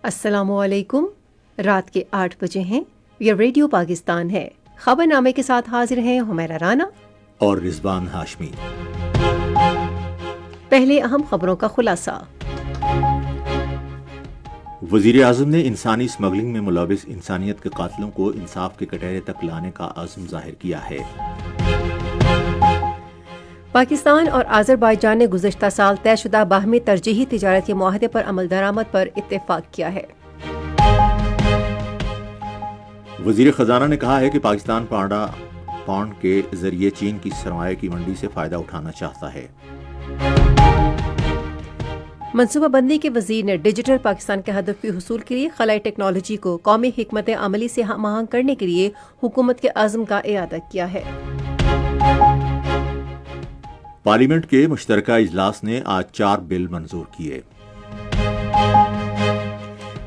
السلام علیکم۔ رات کے 8 بجے ہیں۔ یہ ریڈیو پاکستان ہے۔ خبر نامے کے ساتھ حاضر ہیں حمیرہ رانا اور رضوان ہاشمی۔ پہلے اہم خبروں کا خلاصہ۔ وزیر اعظم نے انسانی اسمگلنگ میں ملوث انسانیت کے قاتلوں کو انصاف کے کٹہرے تک لانے کا عزم ظاہر کیا ہے۔ پاکستان اور آذربائیجان نے گزشتہ سال طے شدہ باہمی ترجیحی تجارت کے معاہدے پر عمل درآمد پر اتفاق کیا ہے۔ وزیر خزانہ نے کہا ہے کہ پاکستان پاؤنڈ کے ذریعے چین کی سرمایہ کی منڈی سے فائدہ اٹھانا چاہتا ہے۔ منصوبہ بندی کے وزیر نے ڈیجیٹل پاکستان کے ہدف کے حصول کے لیے خلائی ٹیکنالوجی کو قومی حکمت عملی سے ہم آہنگ کرنے کے لیے حکومت کے عزم کا اعادہ کیا ہے۔ پارلیمنٹ کے مشترکہ اجلاس نے آج 4 بل منظور کیے۔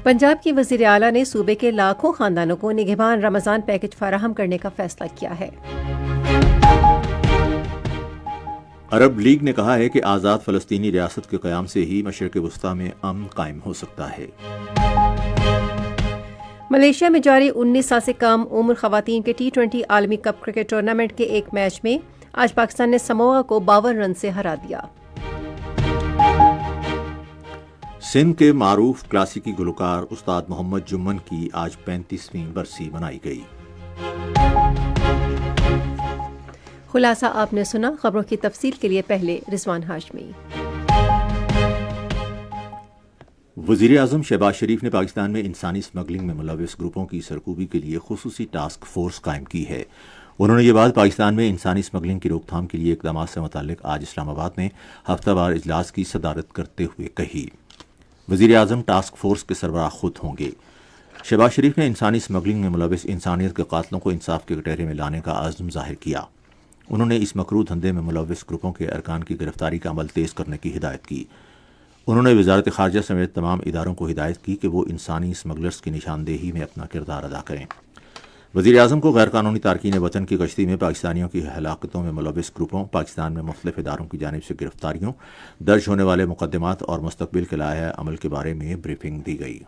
پنجاب کی وزیر اعلیٰ نے صوبے کے لاکھوں خاندانوں کو نگہبان رمضان پیکج فراہم کرنے کا فیصلہ کیا ہے۔ عرب لیگ نے کہا ہے کہ آزاد فلسطینی ریاست کے قیام سے ہی مشرق وسطیٰ میں امن قائم ہو سکتا ہے۔ ملیشیا میں جاری 19 سال سے کم عمر خواتین کے T20 عالمی کپ کرکٹ ٹورنامنٹ کے ایک میچ میں آج پاکستان نے سموآ کو 52 رن سے ہرا دیا۔ سندھ کے معروف کلاسیکی گلوکار استاد محمد جمن کی آج 35ویں برسی منائی گئی۔ خلاصہ آپ نے سنا۔ خبروں کی تفصیل کے لیے پہلے رضوان ہاشمی۔ وزیر اعظم شہباز شریف نے پاکستان میں انسانی اسمگلنگ میں ملوث گروپوں کی سرکوبی کے لیے خصوصی ٹاسک فورس قائم کی ہے۔ انہوں نے یہ بات پاکستان میں انسانی اسمگلنگ کی روک تھام کے لیے اقدامات سے متعلق آج اسلام آباد میں ہفتہ وار اجلاس کی صدارت کرتے ہوئے کہی۔ وزیر اعظم ٹاسک فورس کے سربراہ خود ہوں گے۔ شہباز شریف نے انسانی اسمگلنگ میں ملوث انسانیت کے قاتلوں کو انصاف کے کٹہرے میں لانے کا عزم ظاہر کیا۔ انہوں نے اس مکروہ دھندے میں ملوث گروپوں کے ارکان کی گرفتاری کا عمل تیز کرنے کی ہدایت کی۔ انہوں نے وزارت خارجہ سمیت تمام اداروں کو ہدایت کی کہ وہ انسانی اسمگلرز کی نشاندہی میں اپنا کردار ادا کریں۔ وزیر اعظم کو غیر قانونی تارکین وطن کی کشتی میں پاکستانیوں کی ہلاکتوں میں ملوث گروپوں، پاکستان میں مختلف اداروں کی جانب سے گرفتاریوں، درج ہونے والے مقدمات اور مستقبل کے لائحہ عمل کے بارے میں بریفنگ دی گئی۔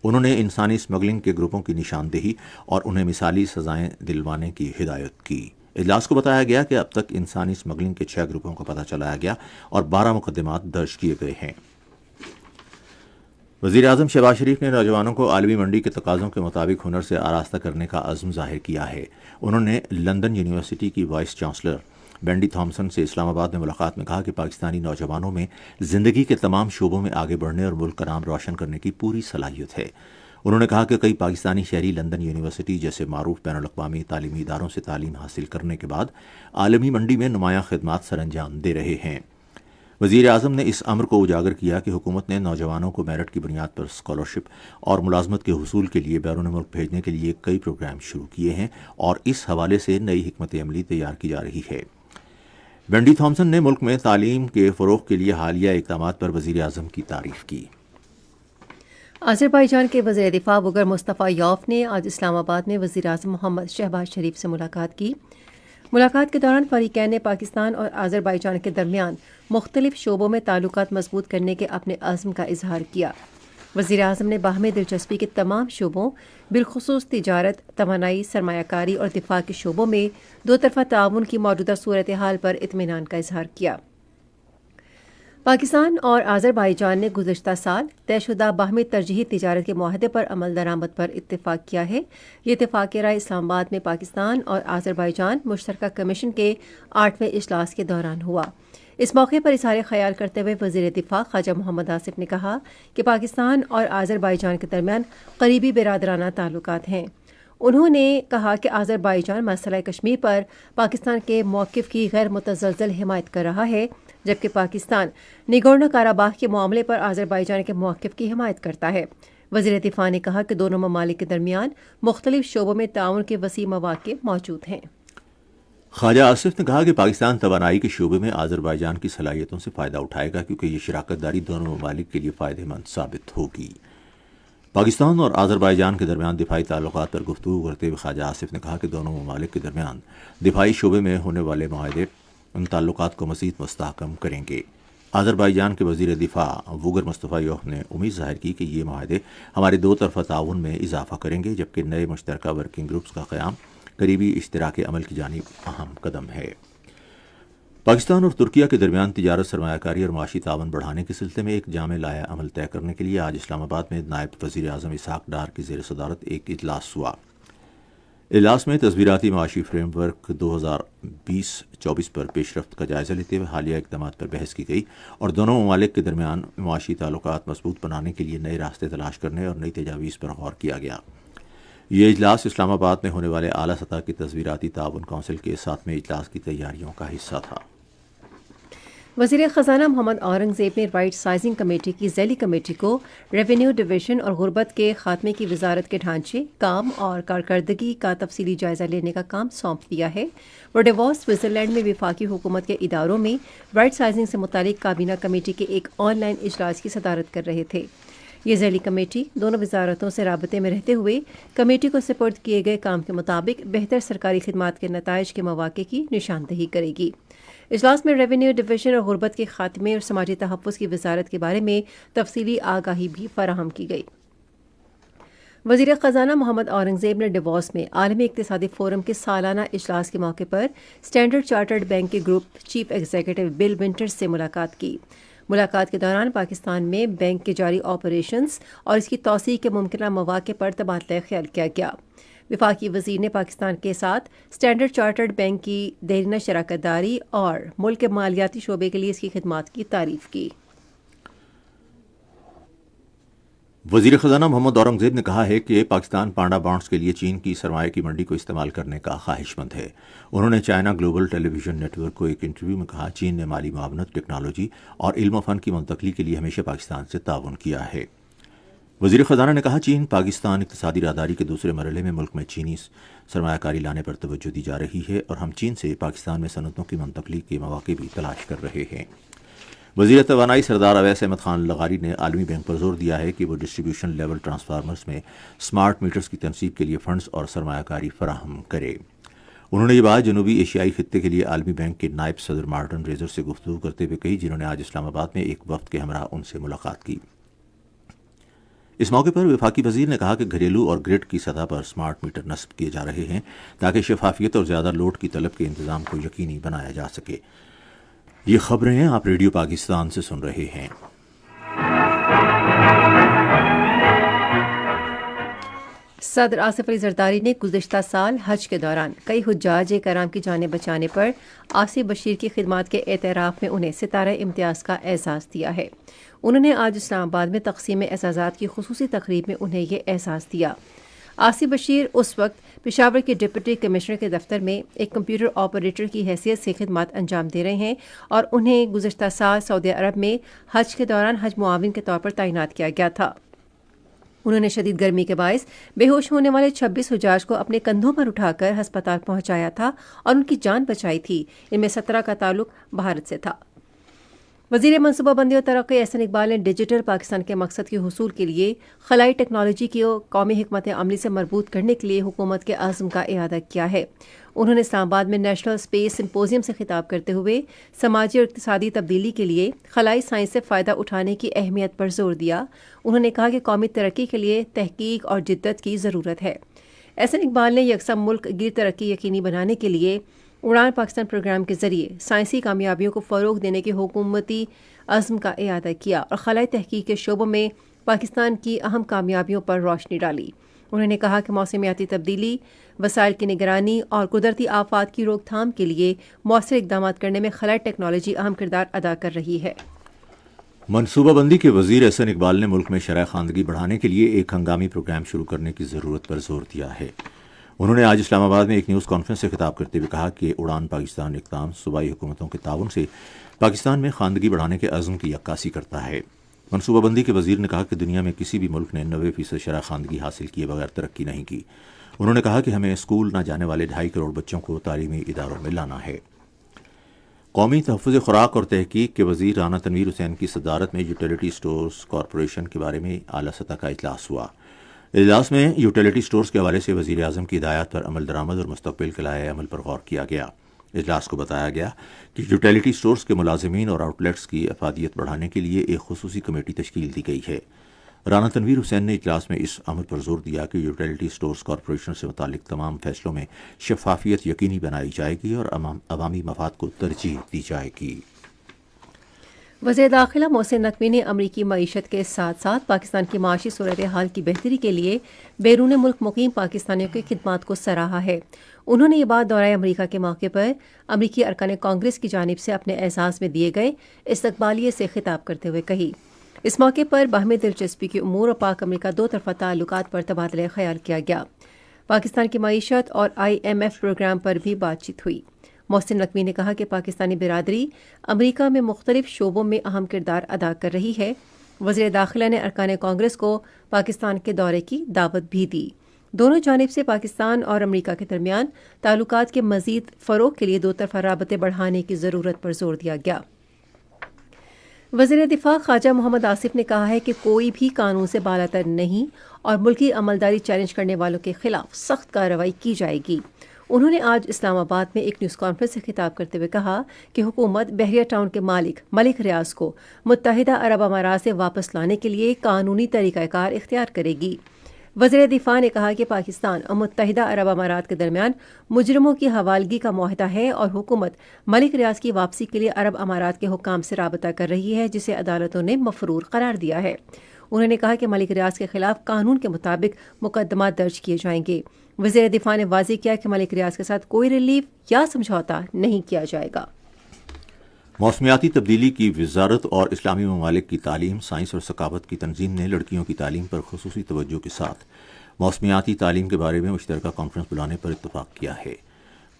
انہوں نے انسانی اسمگلنگ کے گروپوں کی نشاندہی اور انہیں مثالی سزائیں دلوانے کی ہدایت کی۔ اجلاس کو بتایا گیا کہ اب تک انسانی اسمگلنگ کے 6 گروپوں کا پتہ چلایا گیا اور 12 مقدمات درج کیے گئے ہیں۔ وزیر اعظم شہباز شریف نے نوجوانوں کو عالمی منڈی کے تقاضوں کے مطابق ہنر سے آراستہ کرنے کا عزم ظاہر کیا ہے۔ انہوں نے لندن یونیورسٹی کی وائس چانسلر بینڈی تھامسن سے اسلام آباد میں ملاقات میں کہا کہ پاکستانی نوجوانوں میں زندگی کے تمام شعبوں میں آگے بڑھنے اور ملک کا نام روشن کرنے کی پوری صلاحیت ہے۔ انہوں نے کہا کہ کئی پاکستانی شہری لندن یونیورسٹی جیسے معروف بین الاقوامی تعلیمی اداروں سے تعلیم حاصل کرنے کے بعد عالمی منڈی میں نمایاں خدمات سر انجام دے رہے ہیں۔ وزیر اعظم نے اس امر کو اجاگر کیا کہ حکومت نے نوجوانوں کو میرٹ کی بنیاد پر اسکالرشپ اور ملازمت کے حصول کے لیے بیرون ملک بھیجنے کے لیے کئی پروگرام شروع کیے ہیں اور اس حوالے سے نئی حکمت عملی تیار کی جا رہی ہے۔ بینڈی تھامسن نے ملک میں تعلیم کے فروغ کے لیے حالیہ اقدامات پر وزیر اعظم کی تعریف کی۔ آذربائیجان کے وزیر دفاع وگر مصطفیٰ یوف نے آج اسلام آباد میں وزیر اعظم محمد شہباز شریف سے ملاقات کی۔ ملاقات کے دوران فریقین نے پاکستان اور آذربائیجان کے درمیان مختلف شعبوں میں تعلقات مضبوط کرنے کے اپنے عزم کا اظہار کیا۔ وزیر اعظم نے باہمی دلچسپی کے تمام شعبوں بالخصوص تجارت، توانائی، سرمایہ کاری اور دفاع کے شعبوں میں دو طرفہ تعاون کی موجودہ صورتحال پر اطمینان کا اظہار کیا۔ پاکستان اور آذربائیجان نے گزشتہ سال طے شدہ باہمی ترجیحی تجارت کے معاہدے پر عمل درآمد پر اتفاق کیا ہے۔ یہ اتفاق رائے اسلام آباد میں پاکستان اور آذربائیجان مشترکہ کمیشن کے 8ویں اجلاس کے دوران ہوا۔ اس موقع پر اظہار خیال کرتے ہوئے وزیر دفاع خواجہ محمد آصف نے کہا کہ پاکستان اور آذربائیجان کے درمیان قریبی برادرانہ تعلقات ہیں۔ انہوں نے کہا کہ آذربائیجان مسئلہ کشمیر پر پاکستان کے موقف کی غیر متزلزل حمایت کر رہا ہے، جبکہ پاکستان نگورنو کاراباخ کے معاملے پر آذربائیجان کے موقف کی حمایت کرتا ہے۔ وزیر دفاع نے کہا کہ دونوں ممالک کے درمیان مختلف شعبوں میں تعاون کے وسیع مواقع موجود ہیں۔ خواجہ آصف نے کہا کہ پاکستان توانائی کے شعبے میں آذربائیجان کی صلاحیتوں سے فائدہ اٹھائے گا کیونکہ یہ شراکت داری دونوں ممالک کے لیے فائدہ مند ثابت ہوگی۔ پاکستان اور آذربائیجان کے درمیان دفاعی تعلقات پر گفتگو کرتے ہوئے خواجہ آصف نے کہا کہ دونوں ممالک کے درمیان دفاعی شعبے میں ہونے والے معاہدے ان تعلقات کو مزید مستحکم کریں گے۔ آذربائیجان کے وزیر دفاع ووگر مصطفیوف نے امید ظاہر کی کہ یہ معاہدے ہمارے دو طرفہ تعاون میں اضافہ کریں گے، جبکہ نئے مشترکہ ورکنگ گروپس کا قیام قریبی اشتراک عمل کی جانب اہم قدم ہے۔ پاکستان اور ترکیہ کے درمیان تجارت، سرمایہ کاری اور معاشی تعاون بڑھانے کے سلسلے میں ایک جامع لائحہ عمل طے کرنے کے لیے آج اسلام آباد میں نائب وزیر اعظم اسحاق ڈار کی زیر صدارت ایک اجلاس ہوا۔ اجلاس میں تصویراتی معاشی فریم ورک 2020-24 پر پیش رفت کا جائزہ لیتے ہوئے حالیہ اقدامات پر بحث کی گئی اور دونوں ممالک کے درمیان معاشی تعلقات مضبوط بنانے کے لیے نئے راستے تلاش کرنے اور نئی تجاویز پر غور کیا گیا۔ یہ اجلاس اسلام آباد میں ہونے والے اعلیٰ سطح کی تصویراتی تعاون کونسل کے 7ویں اجلاس کی تیاریوں کا حصہ تھا۔ وزیر خزانہ محمد اورنگزیب نے رائٹ سائزنگ کمیٹی کی ذیلی کمیٹی کو ریونیو ڈویژن اور غربت کے خاتمے کی وزارت کے ڈھانچے، کام اور کارکردگی کا تفصیلی جائزہ لینے کا کام سونپ دیا ہے۔ وہ ڈیووس، سوئٹزرلینڈ میں وفاقی حکومت کے اداروں میں رائٹ سائزنگ سے متعلق کابینہ کمیٹی کے ایک آن لائن اجلاس کی صدارت کر رہے تھے۔ یہ ذیلی کمیٹی دونوں وزارتوں سے رابطے میں رہتے ہوئے کمیٹی کو سپرد کیے گئے کام کے مطابق بہتر سرکاری خدمات کے نتائج کے مواقع کی نشاندہی کرے گی۔ اجلاس میں ریونیو ڈویژن اور غربت کے خاتمے اور سماجی تحفظ کی وزارت کے بارے میں تفصیلی آگاہی بھی فراہم کی گئی۔ وزیر خزانہ محمد اورنگزیب نے ڈیووس میں عالمی اقتصادی فورم کے سالانہ اجلاس کے موقع پر اسٹینڈرڈ چارٹرڈ بینک کے گروپ چیف ایگزیکٹو بل ونٹرز سے ملاقات کی۔ ملاقات کے دوران پاکستان میں بینک کے جاری آپریشنز اور اس کی توسیع کے ممکنہ مواقع پر تبادلہ خیال کیا گیا۔ وفاقی وزیر نے پاکستان کے ساتھ اسٹینڈرڈ چارٹرڈ بینک کی دیرینہ شراکت داری اور ملک کے مالیاتی شعبے کے لیے اس کی خدمات کی تعریف کی۔ وزیر خزانہ محمد اورنگزیب نے کہا ہے کہ پاکستان پانڈا بانڈز کے لیے چین کی سرمایہ کی منڈی کو استعمال کرنے کا خواہش مند ہے۔ انہوں نے چائنا گلوبل ٹیلی ویژن نیٹ ورک کو ایک انٹرویو میں کہا، چین نے مالی معاونت، ٹیکنالوجی اور علم و فن کی منتقلی کے لیے ہمیشہ پاکستان سے تعاون کیا ہے۔ وزیر خزانہ نے کہا، چین پاکستان اقتصادی راہداری کے دوسرے مرحلے میں ملک میں چینی سرمایہ کاری لانے پر توجہ دی جا رہی ہے اور ہم چین سے پاکستان میں صنعتوں کی منتقلی کے مواقع بھی تلاش کر رہے ہیں۔ وزیر توانائی سردار اویس احمد خان لغاری نے عالمی بینک پر زور دیا ہے کہ وہ ڈسٹریبیوشن لیول ٹرانسفارمرز میں سمارٹ میٹرز کی تنصیب کے لیے فنڈز اور سرمایہ کاری فراہم کرے۔ انہوں نے یہ بات جنوبی ایشیائی خطے کے لیے عالمی بینک کے نائب صدر مارٹن ریزر سے گفتگو کرتے ہوئے کہی، جنہوں نے آج اسلام آباد میں ایک وفد کے ہمراہ ان سے ملاقات کی۔ اس موقع پر وفاقی وزیر نے کہا کہ گھریلو اور گرڈ کی سطح پر سمارٹ میٹر نصب کیے جا رہے ہیں تاکہ شفافیت اور زیادہ لوڈ کی طلب کے انتظام کو یقینی بنایا جا سکے۔ یہ خبریں ہیں، آپ ریڈیو پاکستان سے سن رہے ہیں۔ صدر آصف علی زرداری نے گزشتہ سال حج کے دوران کئی حجاج کرام کی جانیں بچانے پر آصف بشیر کی خدمات کے اعتراف میں انہیں ستارہ امتیاز کا اعزاز دیا ہے۔ انہوں نے آج اسلام آباد میں تقسیم اعزازات کی خصوصی تقریب میں انہیں یہ اعزاز دیا۔ آصف بشیر اس وقت پشاور کے ڈپٹی کمشنر کے دفتر میں ایک کمپیوٹر آپریٹر کی حیثیت سے خدمات انجام دے رہے ہیں اور انہیں گزشتہ سال سعودی عرب میں حج کے دوران حج معاون کے طور پر تعینات کیا گیا تھا۔ انہوں نے شدید گرمی کے باعث بے ہوش ہونے والے 26 حجاج کو اپنے کندھوں پر اٹھا کر ہسپتال پہنچایا تھا اور ان کی جان بچائی تھی۔ ان میں 17 کا تعلق بھارت سے تھا۔ وزیر منصوبہ بندی اور ترقی احسن اقبال نے ڈیجیٹل پاکستان کے مقصد کے حصول کے لیے خلائی ٹیکنالوجی کی قومی حکمت عملی سے مربوط کرنے کے لیے حکومت کے عزم کا اعادہ کیا ہے۔ انہوں نے اسلام آباد میں نیشنل اسپیس سمپوزیم سے خطاب کرتے ہوئے سماجی اور اقتصادی تبدیلی کے لیے خلائی سائنس سے فائدہ اٹھانے کی اہمیت پر زور دیا۔ انہوں نے کہا کہ قومی ترقی کے لیے تحقیق اور جدت کی ضرورت ہے۔ احسن اقبال نے یکساں ملک گیر ترقی یقینی بنانے کے لیے اڑان پاکستان پروگرام کے ذریعے سائنسی کامیابیوں کو فروغ دینے کے حکومتی عزم کا اعادہ کیا اور خلائی تحقیق کے شعبوں میں پاکستان کی اہم کامیابیوں پر روشنی ڈالی۔ انہوں نے کہا کہ موسمیاتی تبدیلی، وسائل کی نگرانی اور قدرتی آفات کی روک تھام کے لیے مؤثر اقدامات کرنے میں خلائی ٹیکنالوجی اہم کردار ادا کر رہی ہے۔ منصوبہ بندی کے وزیر احسن اقبال نے ملک میں شرح خواندگی بڑھانے کے لیے ایک ہنگامی پروگرام شروع کرنے کی ضرورت پر زور دیا ہے۔ انہوں نے آج اسلام آباد میں ایک نیوز کانفرنس سے خطاب کرتے ہوئے کہا کہ اڑان پاکستان اقدام صوبائی حکومتوں کے تعاون سے پاکستان میں خواندگی بڑھانے کے عزم کی عکاسی کرتا ہے۔ منصوبہ بندی کے وزیر نے کہا کہ دنیا میں کسی بھی ملک نے 90% شرح خواندگی حاصل کیے بغیر ترقی نہیں کی۔ انہوں نے کہا کہ ہمیں اسکول نہ جانے والے 2.5 کروڑ بچوں کو تعلیمی اداروں میں لانا ہے۔ قومی تحفظ خوراک اور تحقیق کے وزیر رانا تنویر حسین کی صدارت میں یوٹیلیٹی سٹورز کارپوریشن کے بارے میں اعلیٰ سطح کا اجلاس ہوا۔ اجلاس میں یوٹیلیٹی سٹورز کے حوالے سے وزیر اعظم کی ہدایات پر عمل درآمد اور مستقبل کے لائحہ عمل پر غور کیا گیا۔ اجلاس کو بتایا گیا کہ یوٹیلیٹی سٹورز کے ملازمین اور آؤٹ لیٹس کی افادیت بڑھانے کے لیے ایک خصوصی کمیٹی تشکیل دی گئی ہے۔ رانا تنویر حسین نے اجلاس میں اس امر پر زور دیا کہ یوٹیلیٹی سٹورز کارپوریشن سے متعلق تمام فیصلوں میں شفافیت یقینی بنائی جائے گی اور عوامی مفاد کو ترجیح دی جائے گی۔ وزیر داخلہ محسن نقوی نے امریکی معیشت کے ساتھ ساتھ پاکستان کی معاشی صورتحال کی بہتری کے لیے بیرون ملک مقیم پاکستانیوں کی خدمات کو سراہا ہے۔ انہوں نے یہ بات دورہ امریکہ کے موقع پر امریکی ارکان کانگریس کی جانب سے اپنے اعزاز میں دیے گئے استقبالیے سے خطاب کرتے ہوئے کہی۔ اس موقع پر باہمی دلچسپی کی امور اور پاک امریکہ دو طرفہ تعلقات پر تبادلہ خیال کیا گیا۔ پاکستان کی معیشت اور IMF پروگرام پر بھی بات چیت ہوئی۔ محسن نقوی نے کہا کہ پاکستانی برادری امریکہ میں مختلف شعبوں میں اہم کردار ادا کر رہی ہے۔ وزیر داخلہ نے ارکان کانگریس کو پاکستان کے دورے کی دعوت بھی دی۔ دونوں جانب سے پاکستان اور امریکہ کے درمیان تعلقات کے مزید فروغ کے لیے دو طرفہ رابطے بڑھانے کی ضرورت پر زور دیا گیا۔ وزیر دفاع خواجہ محمد آصف نے کہا ہے کہ کوئی بھی قانون سے بالاتر نہیں اور ملکی عملداری چیلنج کرنے والوں کے خلاف سخت کارروائی کی جائے گی۔ انہوں نے آج اسلام آباد میں ایک نیوز کانفرنس سے خطاب کرتے ہوئے کہا کہ حکومت بحریہ ٹاؤن کے مالک ملک ریاض کو متحدہ عرب امارات سے واپس لانے کے لیے قانونی طریقہ کار اختیار کرے گی۔ وزیر دفاع نے کہا کہ پاکستان اور متحدہ عرب امارات کے درمیان مجرموں کی حوالگی کا معاہدہ ہے اور حکومت ملک ریاض کی واپسی کے لیے عرب امارات کے حکام سے رابطہ کر رہی ہے، جسے عدالتوں نے مفرور قرار دیا ہے۔ انہوں نے کہا کہ ملک ریاض کے خلاف قانون کے مطابق مقدمات درج کیے جائیں گے۔ وزیر دفاع نے واضح کیا کہ ملک ریاض کے ساتھ کوئی ریلیف یا سمجھوتا نہیں کیا جائے گا۔ موسمیاتی تبدیلی کی وزارت اور اسلامی ممالک کی تعلیم، سائنس اور ثقافت کی تنظیم نے لڑکیوں کی تعلیم پر خصوصی توجہ کے ساتھ موسمیاتی تعلیم کے بارے میں مشترکہ کانفرنس بلانے پر اتفاق کیا ہے۔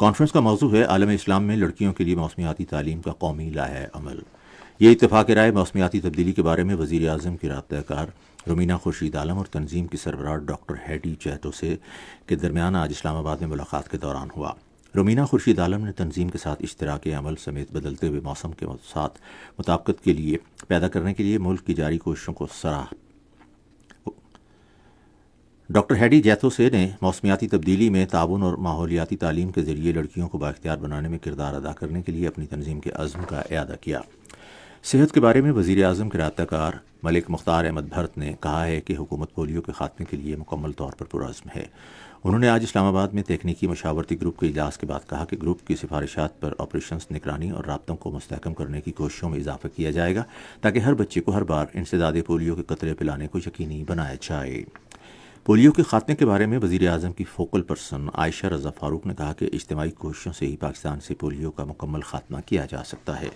کانفرنس کا موضوع ہے عالم اسلام میں لڑکیوں کے لیے موسمیاتی تعلیم کا قومی لائحہ عمل۔ یہ اتفاق رائے موسمیاتی تبدیلی کے بارے میں وزیر اعظم کی رابطہ کار رومینہ خورشید عالم اور تنظیم کی سربراہ ڈاکٹر ہیڈی جیتو سے کے درمیان آج اسلام آباد میں ملاقات کے دوران ہوا۔ رومینہ خورشید عالم نے تنظیم کے ساتھ اشتراک عمل سمیت بدلتے ہوئے موسم کے ساتھ مطابقت کے لیے پیدا کرنے کے لیے ملک کی جاری کوششوں کو سراہا۔ ڈاکٹر ہیڈی جیتو سے نے موسمیاتی تبدیلی میں تعاون اور ماحولیاتی تعلیم کے ذریعے لڑکیوں کو بااختیار بنانے میں کردار ادا کرنے کے لیے اپنی تنظیم کے عزم کا اعادہ کیا۔ صحت کے بارے میں وزیر اعظم کے رابطہ کار ملک مختار احمد بھرت نے کہا ہے کہ حکومت پولیو کے خاتمے کے لیے مکمل طور پر پرعزم ہے۔ انہوں نے آج اسلام آباد میں تکنیکی مشاورتی گروپ کے اجلاس کے بعد کہا کہ گروپ کی سفارشات پر آپریشنز، نگرانی اور رابطوں کو مستحکم کرنے کی کوششوں میں اضافہ کیا جائے گا تاکہ ہر بچے کو ہر بار انسداد پولیو کے قطرے پلانے کو یقینی بنایا جائے۔ پولیو کے خاتمے کے بارے میں وزیر اعظم کی فوکل پرسن عائشہ رضا فاروق نے کہا کہ اجتماعی کوششوں سے ہی پاکستان سے پولیو کا مکمل خاتمہ کیا جا سکتا ہے۔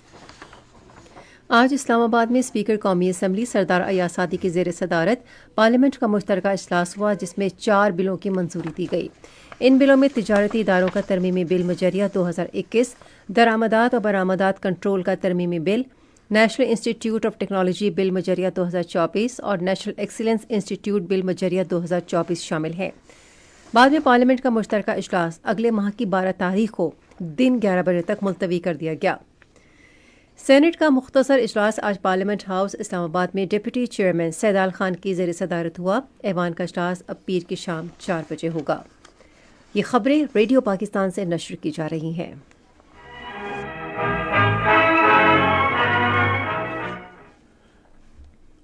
آج اسلام آباد میں اسپیکر قومی اسمبلی سردار ایاز صادقی کی زیر صدارت پارلیمنٹ کا مشترکہ اجلاس ہوا، جس میں 4 بلوں کی منظوری دی گئی۔ ان بلوں میں تجارتی اداروں کا ترمیمی بل مجریہ 2021، درآمدات اور برآمدات کنٹرول کا ترمیمی بل، نیشنل انسٹی ٹیوٹ آف ٹیکنالوجی بل مجریہ 2024 اور نیشنل ایکسیلنس انسٹی ٹیوٹ بل مجریہ 2024 شامل ہیں۔ بعد میں پارلیمنٹ کا مشترکہ اجلاس اگلے ماہ کی 12 تاریخ کو دن 11 بجے تک ملتوی کر دیا گیا۔ سینٹ کا مختصر اجلاس آج پارلیمنٹ ہاؤس اسلام آباد میں ڈپٹی چیئرمین سیدال خان کی زیر صدارت ہوا۔ ایوان کا اجلاس اب پیر کی شام 4 بجے ہوگا۔ یہ خبریں ریڈیو پاکستان سے نشر کی جا رہی ہیں۔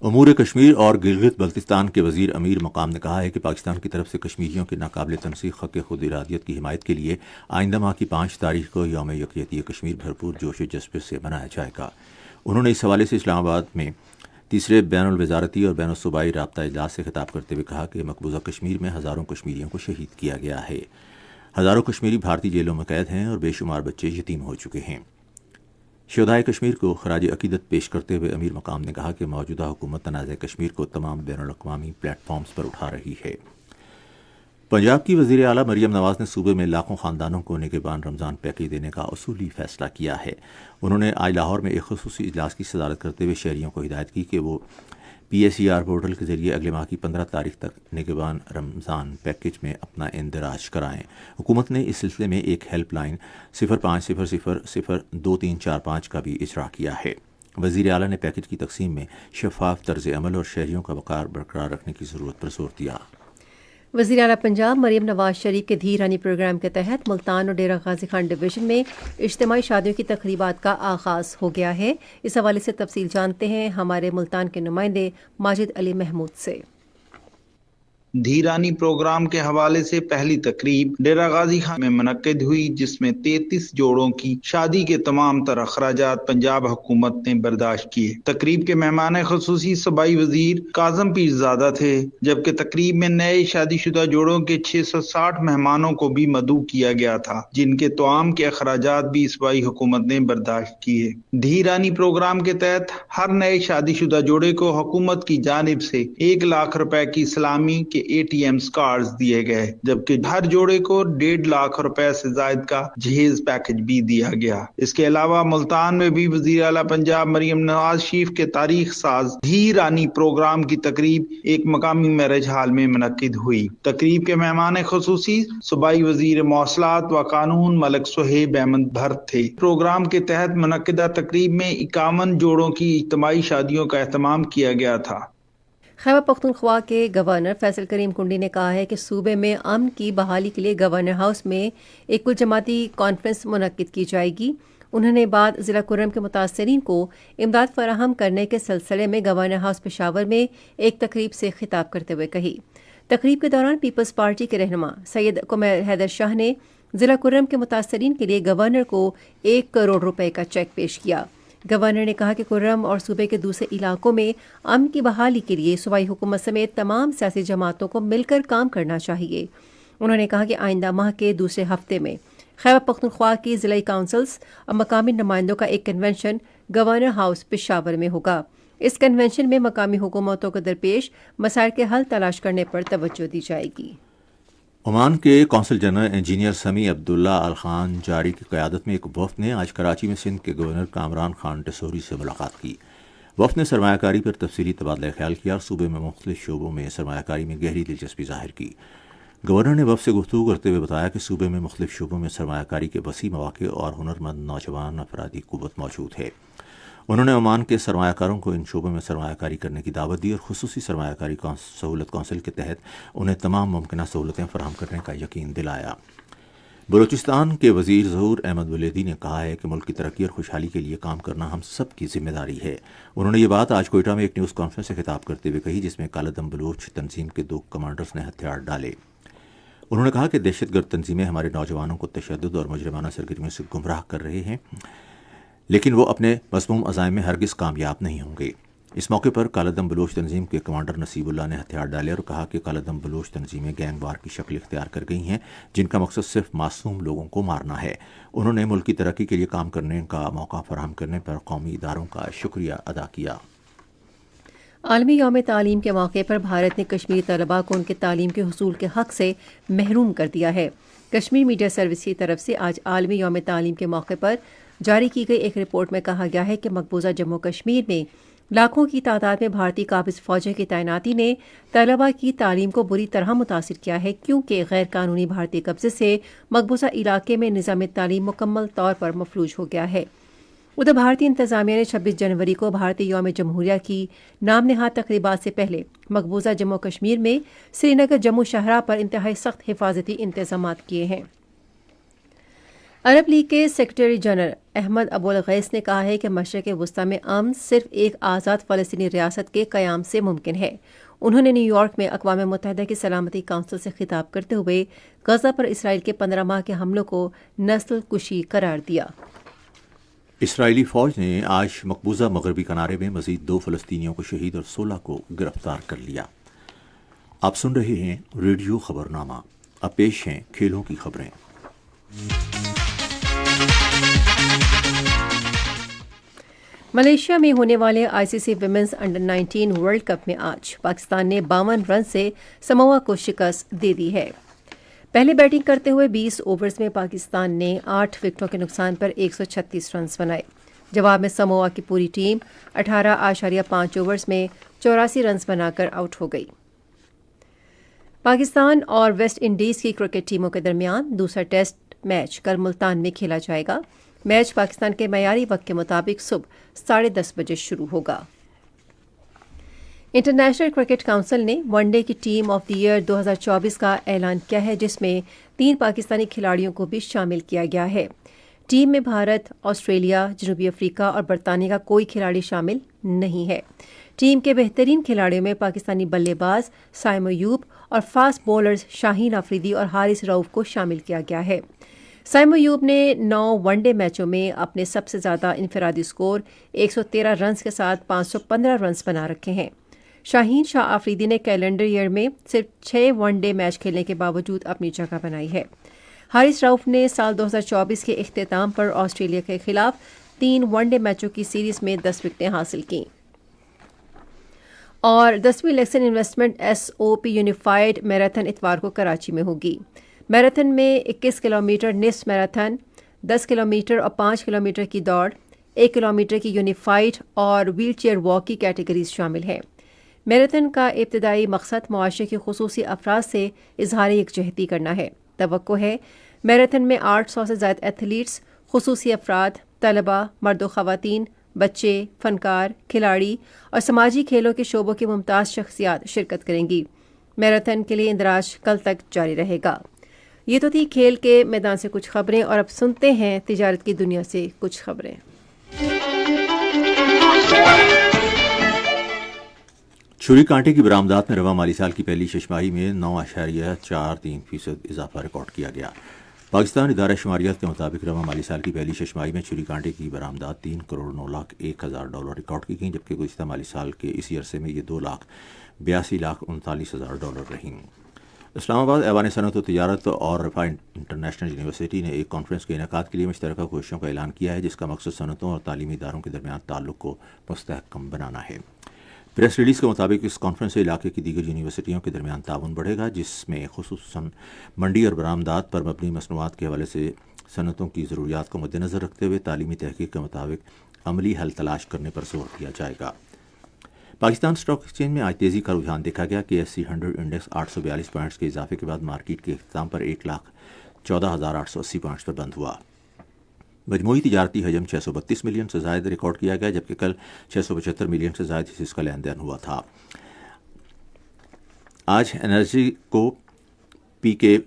امور کشمیر اور گلگت بلتستان کے وزیر امیر مقام نے کہا ہے کہ پاکستان کی طرف سے کشمیریوں کے ناقابل تنسیق حق خود ارادیت کی حمایت کے لیے آئندہ ماہ کی 5 تاریخ کو یوم یکجہتی کشمیر بھرپور جوش و جذبے سے منایا جائے گا۔ انہوں نے اس حوالے سے اسلام آباد میں تیسرے بین الوزارتی اور بین الصوبائی رابطہ اجلاس سے خطاب کرتے ہوئے کہا کہ مقبوضہ کشمیر میں ہزاروں کشمیریوں کو شہید کیا گیا ہے، ہزاروں کشمیری بھارتی جیلوں میں قید ہیں اور بے شمار بچے یتیم ہو چکے ہیں۔ شہدائے کشمیر کو خراج عقیدت پیش کرتے ہوئے امیر مقام نے کہا کہ موجودہ حکومت تنازع کشمیر کو تمام بین الاقوامی پلیٹ فارمز پر اٹھا رہی ہے۔ پنجاب کی وزیر اعلیٰ مریم نواز نے صوبے میں لاکھوں خاندانوں کو نگہبان رمضان پیکیج دینے کا اصولی فیصلہ کیا ہے۔ انہوں نے آج لاہور میں ایک خصوصی اجلاس کی صدارت کرتے ہوئے شہریوں کو ہدایت کی کہ وہ PSER پورٹل کے ذریعے اگلے ماہ کی 15 تاریخ تک نگہبان رمضان پیکیج میں اپنا اندراج کرائیں۔ حکومت نے اس سلسلے میں ایک ہیلپ لائن 0500022345 کا بھی اجرا کیا ہے۔ وزیر اعلیٰ نے پیکیج کی تقسیم میں شفاف طرز عمل اور شہریوں کا وقار برقرار رکھنے کی ضرورت پر زور دیا۔ وزیر اعلیٰ پنجاب مریم نواز شریف کے دھی رانی پروگرام کے تحت ملتان اور ڈیرہ غازی خان ڈویژن میں اجتماعی شادیوں کی تقریبات کا آغاز ہو گیا ہے۔ اس حوالے سے تفصیل جانتے ہیں ہمارے ملتان کے نمائندے ماجد علی محمود سے۔ دھیرانی پروگرام کے حوالے سے پہلی تقریب ڈیرہ غازی خان میں منعقد ہوئی، جس میں 33 جوڑوں کی شادی کے تمام تر اخراجات پنجاب حکومت نے برداشت کیے۔ تقریب کے مہمان خصوصی صوبائی وزیر کاظم پیرزادہ تھے، جبکہ تقریب میں نئے شادی شدہ جوڑوں کے 660 مہمانوں کو بھی مدعو کیا گیا تھا، جن کے طعام کے اخراجات بھی صوبائی حکومت نے برداشت کیے۔ دھیرانی پروگرام کے تحت ہر نئے شادی شدہ جوڑے کو حکومت کی جانب سے 1 لاکھ روپے کی اسلامی کے ATM کارڈز دیے گئے، جبکہ ہر جوڑے کو 1.5 لاکھ روپے سے زائد کا جہیز پیکج بھی دیا گیا۔ اس کے علاوہ ملتان میں بھی وزیر اعلیٰ پنجاب مریم نواز شریف کے تاریخ ساز دھیرانی پروگرام کی تقریب ایک مقامی میرج ہال میں منعقد ہوئی۔ تقریب کے مہمان خصوصی صوبائی وزیر مواصلات و قانون ملک صہیب احمد بھرت تھے۔ پروگرام کے تحت منعقدہ تقریب میں 51 جوڑوں کی اجتماعی شادیوں کا اہتمام کیا گیا تھا۔ خیبر پختونخوا کے گورنر فیصل کریم کنڈی نے کہا ہے کہ صوبے میں امن کی بحالی کے لیے گورنر ہاؤس میں ایک کل جماعتی کانفرنس منعقد کی جائے گی۔ انہوں نے بعد ضلع کرم کے متاثرین کو امداد فراہم کرنے کے سلسلے میں گورنر ہاؤس پشاور میں ایک تقریب سے خطاب کرتے ہوئے کہی۔ تقریب کے دوران پیپلز پارٹی کے رہنما سید قمر حیدر شاہ نے ضلع کرم کے متاثرین کے لیے گورنر کو 1 کروڑ روپے کا چیک پیش کیا۔ گورنر نے کہا کہ کرم اور صوبے کے دوسرے علاقوں میں امن کی بحالی کے لیے صوبائی حکومت سمیت تمام سیاسی جماعتوں کو مل کر کام کرنا چاہیے۔ انہوں نے کہا کہ آئندہ ماہ کے دوسرے ہفتے میں خیبر پختونخوا کی ضلعی کونسلز اور مقامی نمائندوں کا ایک کنونشن گورنر ہاؤس پشاور میں ہوگا۔ اس کنونشن میں مقامی حکومتوں کو درپیش مسائل کے حل تلاش کرنے پر توجہ دی جائے گی۔ عمان کے قونصل جنرل انجینئر سمیع عبداللہ الخان جاری کی قیادت میں ایک وفد نے آج کراچی میں سندھ کے گورنر کامران خان ٹسوری سے ملاقات کی۔ وفد نے سرمایہ کاری پر تفصیلی تبادلہ خیال کیا اور صوبے میں مختلف شعبوں میں سرمایہ کاری میں گہری دلچسپی ظاہر کی۔ گورنر نے وفد سے گفتگو کرتے ہوئے بتایا کہ صوبے میں مختلف شعبوں میں سرمایہ کاری کے وسیع مواقع اور ہنرمند نوجوان افرادی قوت موجود ہے۔ انہوں نے عمان کے سرمایہ کاروں کو ان شعبوں میں سرمایہ کاری کرنے کی دعوت دی اور خصوصی سرمایہ کاری سہولت کونسل کے تحت انہیں تمام ممکنہ سہولتیں فراہم کرنے کا یقین دلایا۔ بلوچستان کے وزیر ظہور احمد ولیدی نے کہا ہے کہ ملک کی ترقی اور خوشحالی کے لیے کام کرنا ہم سب کی ذمہ داری ہے۔ انہوں نے یہ بات آج کوئٹہ میں ایک نیوز کانفرنس سے خطاب کرتے ہوئے کہی، جس میں کالا دم بلوچ تنظیم کے 2 کمانڈرز نے ہتھیار ڈالے۔ انہوں نے کہا کہ دہشت گرد تنظیمیں ہمارے نوجوانوں کو تشدد اور مجرمانہ سرگرمیوں سے گمراہ کر رہے ہیں، لیکن وہ اپنے مذموم عزائم میں ہرگز کامیاب نہیں ہوں گے۔ اس موقع پر کالا دم بلوچ تنظیم کے کمانڈر نصیب اللہ نے ہتھیار ڈالے اور کہا کہ کالا دم بلوچ تنظیمیں گینگ وار کی شکل اختیار کر گئی ہیں، جن کا مقصد صرف معصوم لوگوں کو مارنا ہے۔ انہوں نے ملک کی ترقی کے لیے کام کرنے کا موقع فراہم کرنے پر قومی اداروں کا شکریہ ادا کیا۔ عالمی یوم تعلیم کے موقع پر بھارت نے کشمیری طلباء کو ان کے تعلیم کے حصول کے حق سے محروم کر دیا ہے۔ کشمیر میڈیا سروس کی طرف سے آج عالمی یوم تعلیم کے موقع پر جاری کی گئی ایک رپورٹ میں کہا گیا ہے کہ مقبوضہ جموں کشمیر میں لاکھوں کی تعداد میں بھارتی قابض فوجوں کی تعیناتی نے طلباء کی تعلیم کو بری طرح متاثر کیا ہے، کیونکہ غیر قانونی بھارتی قبضے سے مقبوضہ علاقے میں نظام تعلیم مکمل طور پر مفلوج ہو گیا ہے۔ ادھر بھارتی انتظامیہ نے 26 جنوری کو بھارتی یوم جمہوریہ کی نام نہاد تقریبات سے پہلے مقبوضہ جموں کشمیر میں سری نگر جموں شاہراہ پر انتہائی سخت حفاظتی انتظامات کیے ہیں۔ عرب لیگ کے سیکرٹری جنرل احمد ابو الغیث نے کہا ہے کہ مشرق وسطی میں امن صرف ایک آزاد فلسطینی ریاست کے قیام سے ممکن ہے۔ انہوں نے نیو یارک میں اقوام متحدہ کی سلامتی کونسل سے خطاب کرتے ہوئے غزہ پر اسرائیل کے 15 ماہ کے حملوں کو نسل کشی قرار دیا۔ اسرائیلی فوج نے آج مقبوضہ مغربی کنارے میں مزید 2 فلسطینیوں کو شہید اور 16 کو گرفتار کر لیا۔ آپ سن رہے ہیں ریڈیو خبرنامہ۔ اب پیش ہیں کھیلوں کی خبریں۔ ملیشیا میں ہونے والے آئی سی سی ویمنز انڈر 19 ورلڈ کپ میں آج پاکستان نے 52 رن سے سموا کو شکست دے دی ہے۔ پہلے بیٹنگ کرتے ہوئے 20 اوورز میں پاکستان نے 8 وکٹوں کے نقصان پر 136 رنز بنائے۔ جواب میں سموا کی پوری ٹیم 18.5 اوورز میں 84 رنز بنا کر آؤٹ ہو گئی۔ پاکستان اور ویسٹ انڈیز کی کرکٹ ٹیموں کے درمیان دوسرا ٹیسٹ میچ کل ملتان میں کھیلا جائے گا۔ میچ پاکستان کے معیاری وقت کے مطابق صبح 10:30 بجے شروع ہوگا۔ انٹرنیشنل کرکٹ کونسل نے ون ڈے کی ٹیم آف دی ایئر 2024 کا اعلان کیا ہے، جس میں 3 پاکستانی کھلاڑیوں کو بھی شامل کیا گیا ہے۔ ٹیم میں بھارت، آسٹریلیا، جنوبی افریقہ اور برطانیہ کا کوئی کھلاڑی شامل نہیں ہے۔ ٹیم کے بہترین کھلاڑیوں میں پاکستانی بلے باز سائم ایوب اور فاسٹ بولرز شاہین آفریدی اور حارث رؤف کو شامل کیا گیا ہے۔ سائم ایوب نے 9 ون ڈے میچوں میں اپنے سب سے زیادہ انفرادی سکور 113 رنز کے ساتھ 515 رنز بنا رکھے ہیں۔ شاہین شاہ آفریدی نے کیلنڈر ایئر میں صرف 6 ون ڈے میچ کھیلنے کے باوجود اپنی جگہ بنائی ہے۔ حارث رؤف نے سال 2024 کے اختتام پر آسٹریلیا کے خلاف 3 ون ڈے میچوں کی سیریز میں 10 وکٹیں حاصل کیں۔ اور 10ویں Lakson investment SOP unified marathon اتوار کو کراچی میں ہوگی۔ میراتھن میں 21 کلومیٹر نصف میراتھن، 10 کلومیٹر اور 5 کلومیٹر کی دوڑ، 1 کلومیٹر کی یونیفائیڈ اور ویل چیئر واک کی کیٹیگریز شامل ہیں۔ میراتھن کا ابتدائی مقصد معاشرے کے خصوصی افراد سے اظہار یکجہتی کرنا ہے۔ توقع ہے میراتھن میں 800 سے زائد ایتھلیٹس، خصوصی افراد، طلباء، مرد و خواتین، بچے، فنکار، کھلاڑی اور سماجی کھیلوں کے شعبوں کی ممتاز شخصیات شرکت کریں گی۔ میراتھن کے لیے اندراج کل تک جاری رہے گا۔ یہ تو تھی کھیل کے میدان سے کچھ خبریں، اور اب سنتے ہیں تجارت کی دنیا سے کچھ خبریں۔ چھری کانٹے کی برآمدات میں رواں مالی سال کی پہلی شش ماہی میں 9.43% اضافہ ریکارڈ کیا گیا۔ پاکستان ادارہ شماریات کے مطابق رواں مالی سال کی پہلی شش ماہی میں چھری کانٹے کی برآمدات 3,09,01,000 ریکارڈ کی گئیں، جبکہ گزشتہ مالی سال کے اسی عرصے میں یہ 2,82,39,000 رہیں۔ اسلام آباد ایوان صنعت و تجارت اور رفا انٹرنیشنل یونیورسٹی نے ایک کانفرنس کے انعقاد کے لیے مشترکہ کوششوں کا اعلان کیا ہے، جس کا مقصد صنعتوں اور تعلیمی اداروں کے درمیان تعلق کو مستحکم بنانا ہے۔ پریس ریلیز کے مطابق اس کانفرنس سے علاقے کی دیگر یونیورسٹیوں کے درمیان تعاون بڑھے گا، جس میں خصوصاً منڈی اور برآمدات پر مبنی مصنوعات کے حوالے سے صنعتوں کی ضروریات کو مد نظر رکھتے ہوئے تعلیمی تحقیق کے مطابق عملی حل تلاش کرنے پر زور دیا جائے گا۔ پاکستان اسٹاک ایکسچینج میں آج تیزی کا رجحان دیکھا گیا کہ SC 100 انڈیکس 842 پوائنٹس کے اضافے کے بعد مارکیٹ کے اختتام پر 1,14,880 پوائنٹس پر بند ہوا۔ مجموعی تجارتی حجم 632 ملین سے زائد ریکارڈ کیا گیا، جبکہ کل 675 ملین سے زائد حصص کا لین دین ہوا تھا۔ آج انرجی کو پی کے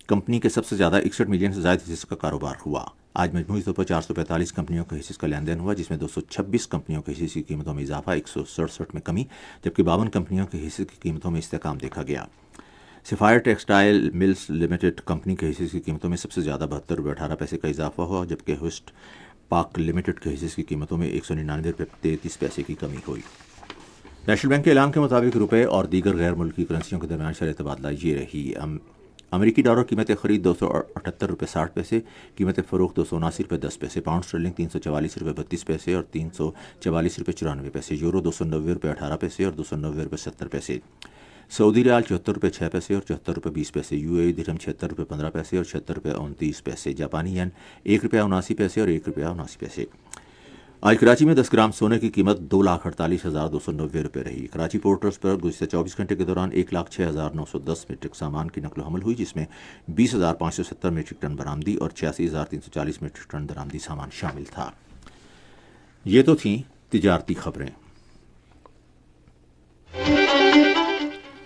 کمپنی کے سب سے زیادہ 61 ملین سے زائد حصص کا کاروبار ہوا۔ آج مجموعی طور پر 445 کمپنیوں کے حصص کا لین دین ہوا، جس میں 226 کمپنیوں کے حصص کی قیمتوں میں اضافہ، 167 میں کمی، جبکہ 52 کمپنیوں کے حصص کی قیمتوں میں استحکام دیکھا گیا۔ Sapphire textile mills limited company کے حصص کی قیمتوں میں سب سے زیادہ 72.18 کا اضافہ ہوا، جبکہ ہوسٹ پاک لمیٹڈ کے حصص کی قیمتوں میں 199.33 کی کمی ہوئی۔ نیشنل بینک کے اعلان کے مطابق روپے اور دیگر غیر ملکی کرنسیوں کے درمیان شرح تبادلہ یہ رہی۔ امریکی ڈالر قیمت خرید 278 روپے 60 پیسے، قیمت فروخت 279 روپے 10 پیسے، پاؤنڈ اسٹرلنگ 344 روپے 32 پیسے اور 344 روپے 94 پیسے، یورو 290 روپے 18 پیسے اور 290 روپے 70 پیسے، سعودی ریال 74 روپے 6 پیسے اور 74 روپے 20 پیسے، UAE درہم 76 روپے 15 پیسے اور 76 روپے 29 پیسے، جاپانی ین 1 روپیہ 79 پیسے اور 1 روپیہ 79 پیسے۔ آج کراچی میں 10 گرام سونے کی قیمت 2,48,290 روپے رہی۔ کراچی پورٹ ٹرسٹ پر گزشتہ 24 گھنٹے کے دوران 1,06,910 میٹرک سامان کی نقل و حمل ہوئی، جس میں 20,570 میٹرک ٹن برآمدی اور 86,340 میٹرک ٹن درآمدی سامان شامل تھا۔ یہ تو تھیں تجارتی خبریں،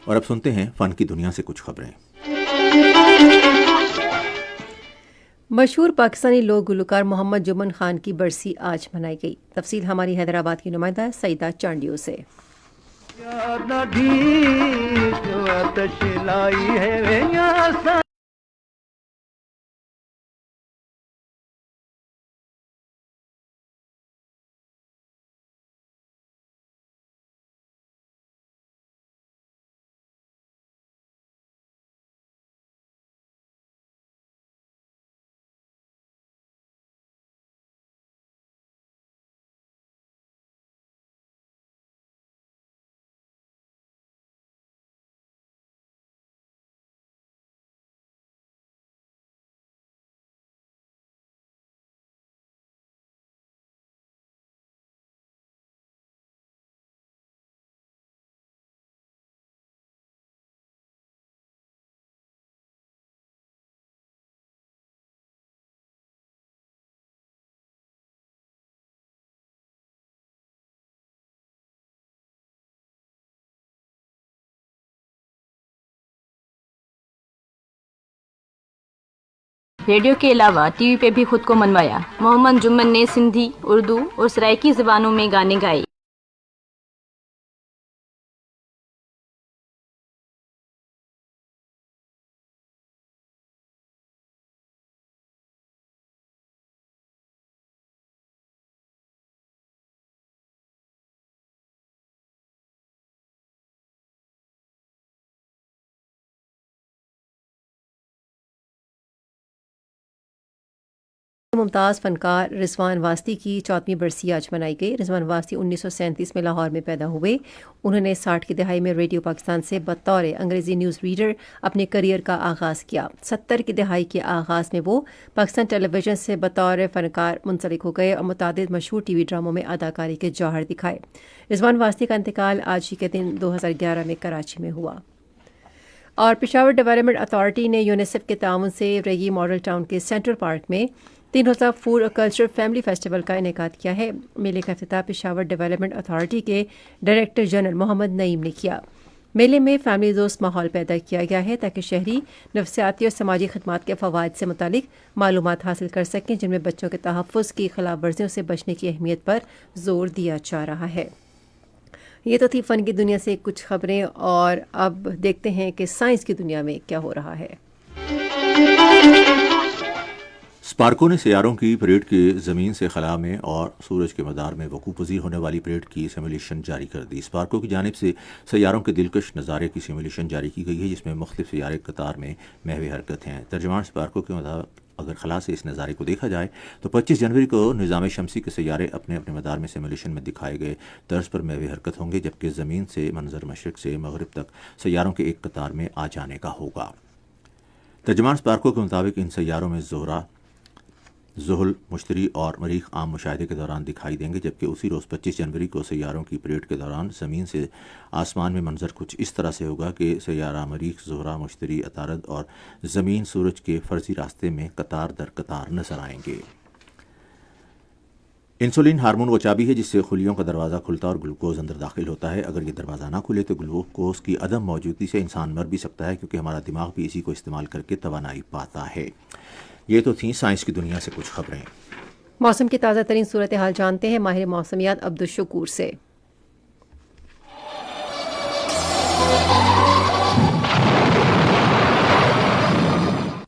اور اب سنتے ہیں فن کی دنیا سے کچھ خبریں۔ مشہور پاکستانی لوک گلوکار محمد جمن خان کی برسی آج منائی گئی۔ تفصیل ہماری حیدرآباد کی نمائندہ سعیدہ چانڈیو سے۔ ریڈیو کے علاوہ ٹی وی پہ بھی خود کو منوایا۔ محمد جمن نے سندھی، اردو اور سرائکی زبانوں میں گانے گائے۔ ممتاز فنکار رضوان واسطی کی 14ویں برسی آج منائی گئی۔ رضوان واسطی 1937 میں لاہور میں پیدا ہوئے۔ انہوں نے 60 کی دہائی میں ریڈیو پاکستان سے بطور انگریزی نیوز ریڈر اپنے کیریئر کا آغاز کیا۔ 70 کی دہائی کے آغاز میں وہ پاکستان ٹیلی ویژن سے بطور فنکار منسلک ہو گئے اور متعدد مشہور ٹی وی ڈراموں میں اداکاری کے جوہر دکھائے۔ رضوان واسطی کا انتقال آج ہی کے دن 2011 میں کراچی میں ہوا۔ اور پشاور ڈیولپمنٹ اتھارٹی نے یونیسیف کے تعاون سے ریگی ماڈل ٹاؤن کے سینٹرل پارک میں 3 روزہ فوڈ اور کلچر فیملی فیسٹیول کا انعقاد کیا ہے۔ میلے کا افتتاح پشاور ڈیولپمنٹ اتھارٹی کے ڈائریکٹر جنرل محمد نعیم نے کیا۔ میلے میں فیملی دوست ماحول پیدا کیا گیا ہے تاکہ شہری نفسیاتی اور سماجی خدمات کے فوائد سے متعلق معلومات حاصل کر سکیں، جن میں بچوں کے تحفظ کی خلاف ورزیوں سے بچنے کی اہمیت پر زور دیا جا رہا ہے۔ یہ تو تھی فن کی دنیا سے کچھ خبریں، اور اب دیکھتے ہیں کہ سائنس کی دنیا میں کیا ہو رہا ہے۔ اسپارکو نے سیاروں کی پریڈ کے زمین سے خلا میں اور سورج کے مدار میں وقوع پذیر ہونے والی پریڈ کی سیمولیشن جاری کر دی۔ اسپارکو کی جانب سے سیاروں کے دلکش نظارے کی سیمولیشن جاری کی گئی ہے، جس میں مختلف سیارے قطار میں محو حرکت ہیں۔ ترجمان اسپارکو کے مطابق اگر خلا سے اس نظارے کو دیکھا جائے تو 25 جنوری کو نظام شمسی کے سیارے اپنے اپنے مدار میں سیمولیشن میں دکھائے گئے طرز پر محو حرکت ہوں گے، جبکہ زمین سے منظر مشرق سے مغرب تک سیاروں کے ایک قطار میں آ جانے کا ہوگا۔ ترجمان اسپارکو کے مطابق ان سیاروں میں زحل، مشتری اور مریخ عام مشاہدے کے دوران دکھائی دیں گے، جبکہ اسی روز 25 جنوری کو سیاروں کی پریڈ کے دوران زمین سے آسمان میں منظر کچھ اس طرح سے ہوگا کہ سیارہ مریخ، زہرہ، مشتری، عطارد اور زمین سورج کے فرضی راستے میں قطار در قطار نظر آئیں گے۔ انسولین ہارمون وہ چابی ہے جس سے خلیوں کا دروازہ کھلتا اور گلوکوز اندر داخل ہوتا ہے۔ اگر یہ دروازہ نہ کھلے تو گلوکوز کی عدم موجودگی سے انسان مر بھی سکتا ہے، کیونکہ ہمارا دماغ بھی اسی کو استعمال کر کے توانائی پاتا ہے۔ یہ تو تھیں سائنس کی دنیا سے کچھ خبریں۔ موسم کی تازہ ترین صورتحال جانتے ہیں ماہر موسمیات عبدالشکور سے۔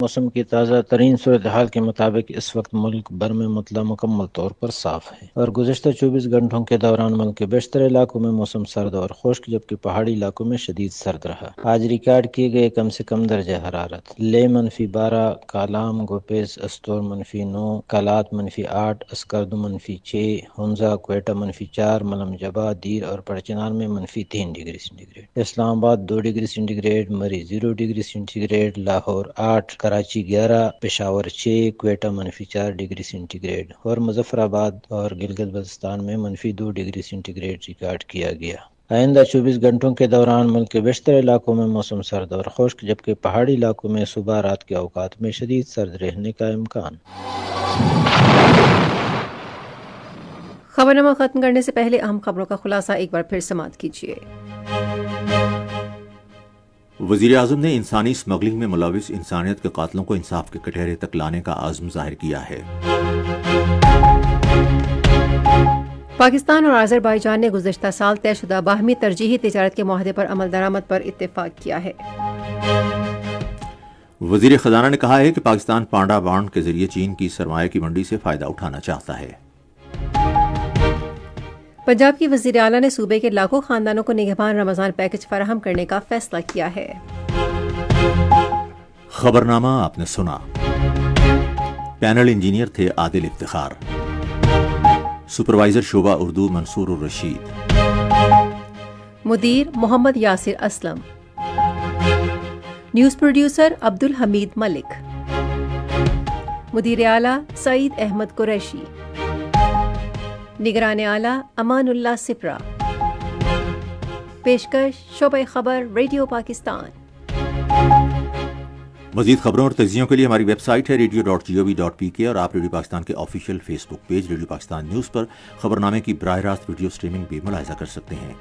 موسم کی تازہ ترین صورتحال کے مطابق اس وقت ملک بھر میں مطلع مکمل طور پر صاف ہے اور گزشتہ 24 گھنٹوں کے دوران ملک کے بیشتر علاقوں میں موسم سرد اور خشک، جبکہ پہاڑی علاقوں میں شدید سرد رہا۔ آج ریکارڈ کیے گئے کم سے کم درجہ حرارت: لے -12، کالام گوپیز استور -9، کالات -8، اسکردو -6، ہنزا کوئٹہ -4، ملم جبا، دیر اور پڑچنان میں -3 degree centi grade, Islamabad 2 degree centigrade, Murree 0 degree centigrade, Lahore 8، Karachi 11، Peshawar 6، Quetta -4 degree centigrade اور مظفر آباد اور گلگت بلتستان میں -2 ڈگری سینٹی گریڈ ریکارڈ کیا گیا۔ آئندہ 24 گھنٹوں کے دوران ملک کے بیشتر علاقوں میں موسم سرد اور خشک، جبکہ پہاڑی علاقوں میں صبح رات کے اوقات میں شدید سرد رہنے کا امکان۔ خبرنامہ ختم کرنے سے پہلے اہم خبروں کا خلاصہ ایک بار پھر سماعت کیجیے۔ وزیر اعظم نے انسانی اسمگلنگ میں ملوث انسانیت کے قاتلوں کو انصاف کے کٹہرے تک لانے کا عزم ظاہر کیا ہے۔ پاکستان اور آذربائیجان نے گزشتہ سال طے شدہ باہمی ترجیحی تجارت کے معاہدے پر عمل درآمد پر اتفاق کیا ہے۔ وزیر خزانہ نے کہا ہے کہ پاکستان پانڈا بانڈ کے ذریعے چین کی سرمایہ کی منڈی سے فائدہ اٹھانا چاہتا ہے۔ پنجاب کی وزیر اعلیٰ نے صوبے کے لاکھوں خاندانوں کو نگہبان رمضان پیکج فراہم کرنے کا فیصلہ کیا ہے۔ خبرنامہ آپ نے سنا۔ پینل انجینئر تھے عادل افتخار، سپروائزر شعبہ اردو منصور الرشید، مدیر محمد یاسر اسلم، نیوز پروڈیوسر عبدالحمید ملک، مدیر اعلیٰ سعید احمد قریشی، نگران اعلیٰ امان اللہ سپرا، پیشکش شعبہ خبر ریڈیو پاکستان۔ مزید خبروں اور تجزیوں کے لیے ہماری ویب سائٹ ہے radio.gov.pk اور آپ ریڈیو پاکستان کے آفیشیل فیس بک پیج ریڈیو پاکستان نیوز پر خبرنامے کی براہ راست ویڈیو سٹریمنگ بھی ملاحظہ کر سکتے ہیں۔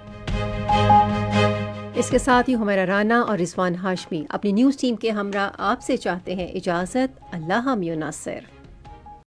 اس کے ساتھ ہی ہمیرا رانا اور رضوان ہاشمی اپنی نیوز ٹیم کے ہمراہ آپ سے چاہتے ہیں اجازت۔ اللہ حامی و ناصر۔